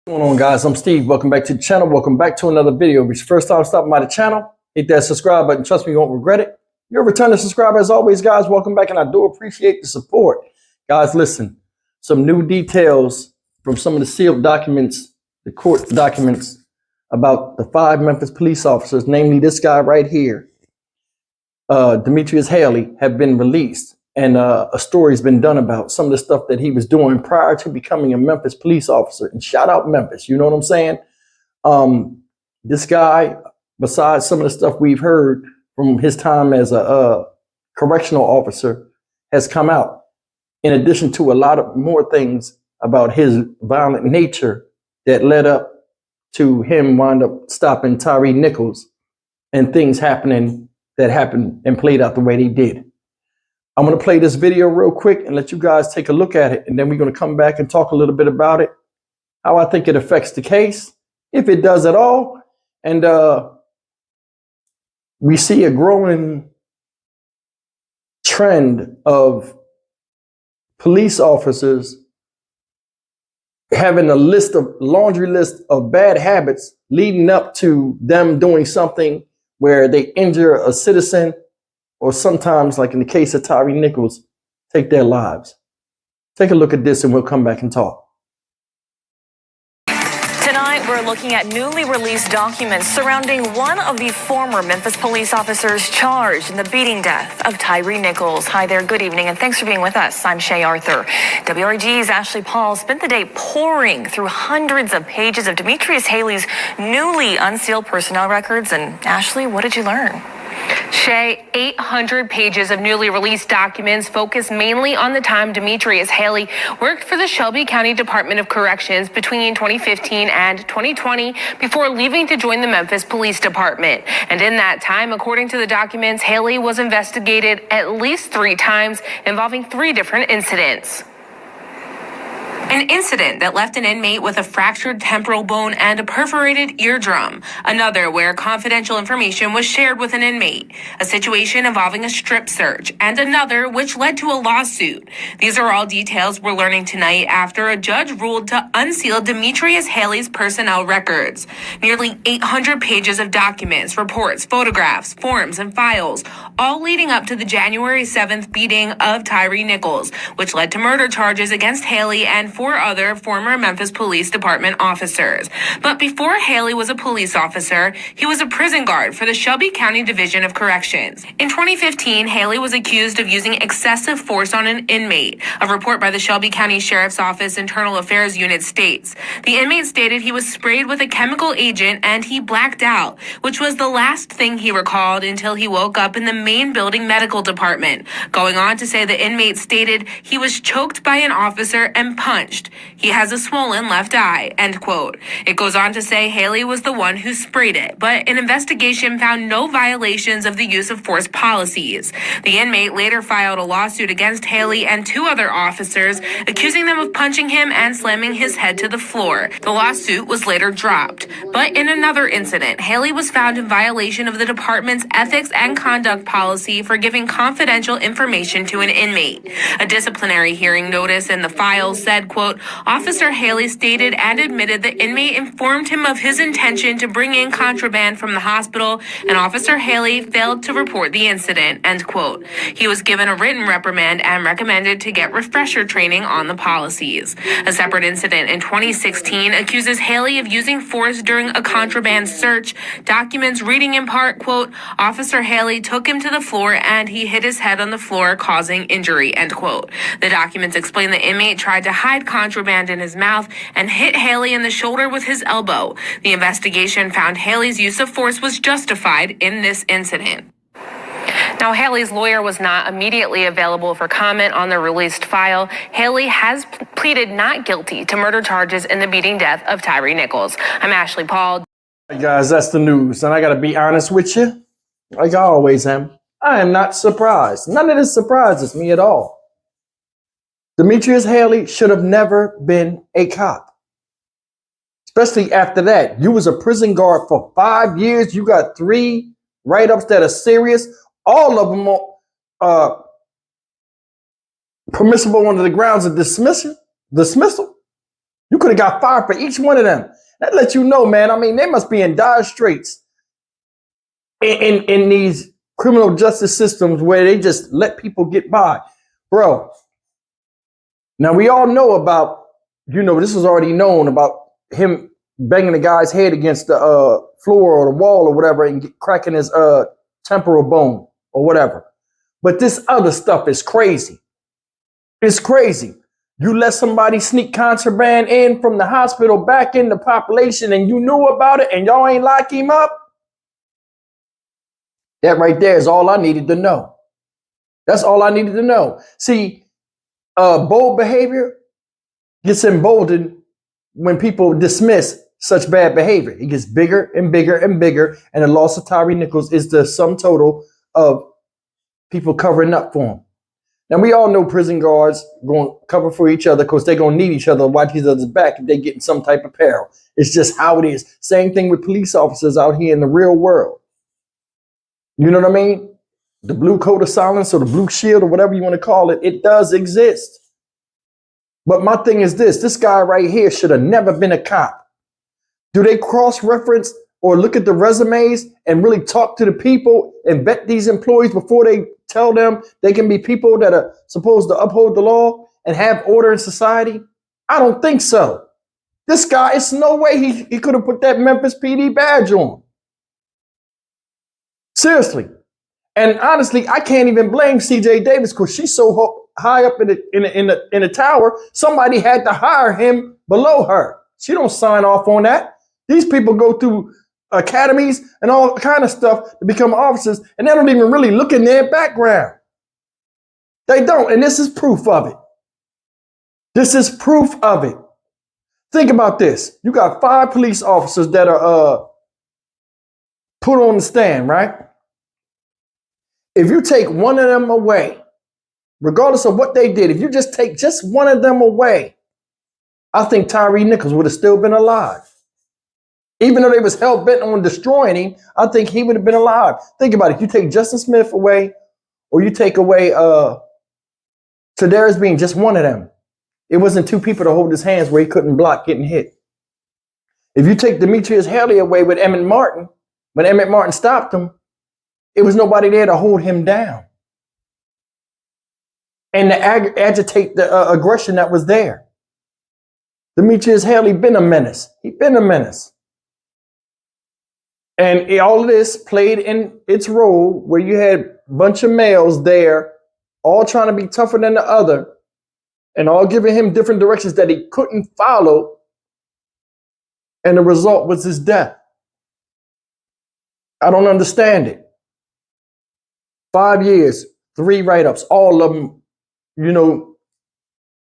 What's going on, guys? I'm Steve. Welcome back to the channel. Welcome back to another video. If it's your first time stopping by the channel, hit that subscribe button. Trust me, you won't regret it. You're a returning subscriber as always, guys. Welcome back, and I do appreciate the support. Guys, listen, some new details from some of the sealed documents, the court documents about the 5 Memphis police officers, namely this guy right here, Demetrius Haley, have been released. And a story's been done about some of the stuff that he was doing prior to becoming a Memphis police officer. And shout out Memphis, you know what I'm saying? This guy, besides some of the stuff we've heard from his time as a correctional officer, has come out. In addition to a lot of more things about his violent nature that led up to him wind up stopping Tyre Nichols and things happening that happened and played out the way they did. I'm going to play this video real quick and let you guys take a look at it. And then we're going to come back and talk a little bit about it, how I think it affects the case, if it does at all. And we see a growing trend of police officers having a laundry list of bad habits leading up to them doing something where they injure a citizen, or sometimes, like in the case of Tyre Nichols, take their lives. Take a look at this and we'll come back and talk. Tonight, we're looking at newly released documents surrounding one of the former Memphis police officers charged in the beating death of Tyre Nichols. Hi there, good evening, and thanks for being with us. I'm Shay Arthur. WRG's Ashley Paul spent the day pouring through hundreds of pages of Demetrius Haley's newly unsealed personnel records. And Ashley, what did you learn? Shay, 800 pages of newly released documents focus mainly on the time Demetrius Haley worked for the Shelby County Department of Corrections between 2015 and 2020 before leaving to join the Memphis Police Department. And in that time, according to the documents, Haley was investigated at least 3 times involving 3 different incidents. An incident that left an inmate with a fractured temporal bone and a perforated eardrum. Another where confidential information was shared with an inmate. A situation involving a strip search. And another which led to a lawsuit. These are all details we're learning tonight after a judge ruled to unseal Demetrius Haley's personnel records. Nearly 800 pages of documents, reports, photographs, forms, and files, all leading up to the January 7th beating of Tyre Nichols, which led to murder charges against Haley and 4 other former Memphis Police Department officers. But before Haley was a police officer, he was a prison guard for the Shelby County Division of Corrections. In 2015, Haley was accused of using excessive force on an inmate. A report by the Shelby County Sheriff's Office Internal Affairs Unit states, the inmate stated he was sprayed with a chemical agent and he blacked out, which was the last thing he recalled until he woke up in the main building medical department. Going on to say the inmate stated he was choked by an officer and punched. He has a swollen left eye, end quote. It goes on to say Haley was the one who sprayed it, but an investigation found no violations of the use of force policies. The inmate later filed a lawsuit against Haley and 2 other officers, accusing them of punching him and slamming his head to the floor. The lawsuit was later dropped. But in another incident, Haley was found in violation of the department's ethics and conduct policy for giving confidential information to an inmate. A disciplinary hearing notice in the file said, quote, Officer Haley stated and admitted the inmate informed him of his intention to bring in contraband from the hospital, and Officer Haley failed to report the incident, end quote. He was given a written reprimand and recommended to get refresher training on the policies. A separate incident in 2016 accuses Haley of using force during a contraband search. Documents reading in part, quote, Officer Haley took him to the floor and he hit his head on the floor, causing injury, end quote. The documents explain the inmate tried to hide contraband in his mouth and hit Haley in the shoulder with his elbow. The investigation found Haley's use of force was justified in this incident. Now, Haley's lawyer was not immediately available for comment on the released file. Haley has pleaded not guilty to murder charges in the beating death of Tyre Nichols. I'm Ashley Paul. Hey guys, that's the news. And I got to be honest with you, like I always am. I am not surprised. None of this surprises me at all. Demetrius Haley should have never been a cop. Especially after that. You was a prison guard for 5 years. You got 3 write-ups that are serious. All of them are permissible under the grounds of dismissal. You could could have got fired for each one of them. That lets you know, man. I mean, they must be in dire straits in these criminal justice systems where they just let people get by. Bro, now we all know about, this was already known about him banging the guy's head against the floor or the wall or whatever and cracking his temporal bone or whatever. But this other stuff is crazy. It's crazy. You let somebody sneak contraband in from the hospital back in the population and you knew about it and y'all ain't lock him up. That right there is all I needed to know. That's all I needed to know. See, bold behavior gets emboldened when people dismiss such bad behavior. It gets bigger and bigger and bigger. And the loss of Tyre Nichols is the sum total of people covering up for him. Now, we all know prison guards going to cover for each other because they're going to need each other to watch each other's back if they get in some type of peril. It's just how it is. Same thing with police officers out here in the real world. You know what I mean? The blue coat of silence or the blue shield or whatever you want to call it, it does exist. But my thing is this guy right here should have never been a cop. Do they cross-reference or look at the resumes and really talk to the people and vet these employees before they tell them they can be people that are supposed to uphold the law and have order in society? I don't think so. This guy, it's no way he could have put that Memphis PD badge on. Seriously. And honestly, I can't even blame CJ Davis because she's so high up in the tower. Somebody had to hire him below her. She don't sign off on that. These people go through academies and all kind of stuff to become officers, and they don't even really look in their background. They don't, and this is proof of it. This is proof of it. Think about this. You got 5 police officers that are put on the stand, right? If you take one of them away, regardless of what they did, if you just take just one of them away, I think Tyre Nichols would have still been alive. Even though they was hell-bent on destroying him, I think he would have been alive. Think about it. You take Justin Smith away, or you take away Tadarius being just one of them. It wasn't 2 people to hold his hands where he couldn't block getting hit. If you take Demetrius Haley away with Emmett Martin, when Emmett Martin stopped him, it was nobody there to hold him down and to agitate the aggression that was there. Demetrius Haley been a menace. He been a menace. And all of this played in its role where you had a bunch of males there, all trying to be tougher than the other, and all giving him different directions that he couldn't follow. And the result was his death. I don't understand it. 5 years, 3 write-ups, all of them, you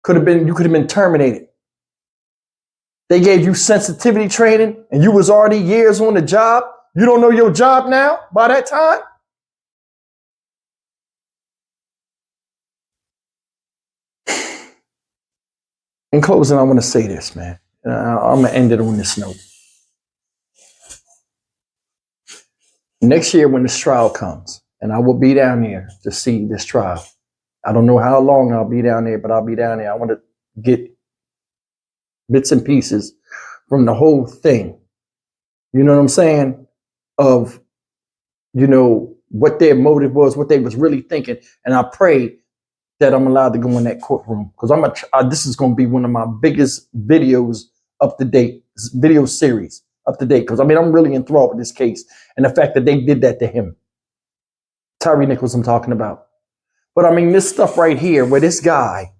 could have been terminated. They gave you sensitivity training and you was already years on the job. You don't know your job now by that time? In closing, I want to say this, man. I'm going to end it on this note. Next year when this trial comes, and I will be down there to see this trial. I don't know how long I'll be down there, but I'll be down there. I want to get bits and pieces from the whole thing. You know what I'm saying? Of, what their motive was, what they was really thinking. And I pray that I'm allowed to go in that courtroom because this is going to be one of my biggest videos up to date, video series up to date. Because I'm really enthralled with this case and the fact that they did that to him. Tyre Nichols I'm talking about. But this stuff right here where this guy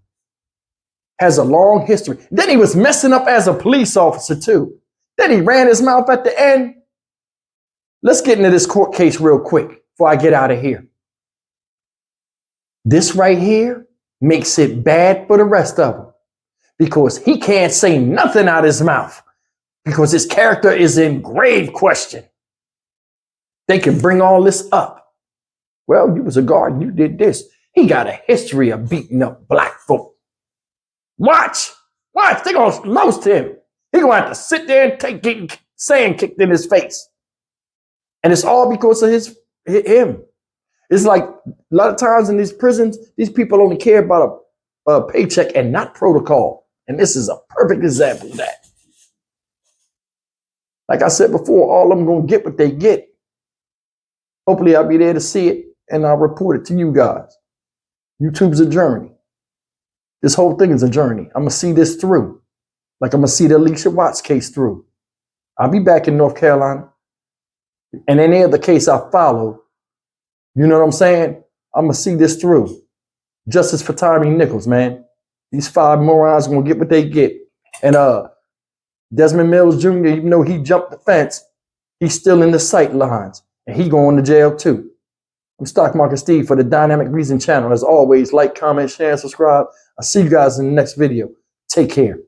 has a long history. Then he was messing up as a police officer too. Then he ran his mouth at the end. Let's get into this court case real quick before I get out of here. This right here makes it bad for the rest of them because he can't say nothing out of his mouth because his character is in grave question. They can bring all this up. Well, you was a guard and you did this. He got a history of beating up black folk. Watch. They're going to roast him. He's going to have to sit there and getting sand kicked in his face. And it's all because of him. It's like a lot of times in these prisons, these people only care about a paycheck and not protocol. And this is a perfect example of that. Like I said before, all of them going to get what they get. Hopefully I'll be there to see it and I'll report it to you guys. YouTube's a journey. This whole thing is a journey. I'm going to see this through. Like I'm going to see the Alicia Watts case through. I'll be back in North Carolina. And any other case I follow, you know what I'm saying? I'm going to see this through. Justice for Tyre Nichols, man. These 5 morons are going to get what they get. And Desmond Mills Jr., even though he jumped the fence, he's still in the sight lines. And he going to jail too. I'm Stock Market Steve for the Dynamic Reason channel. As always, like, comment, share, and subscribe. I'll see you guys in the next video. Take care.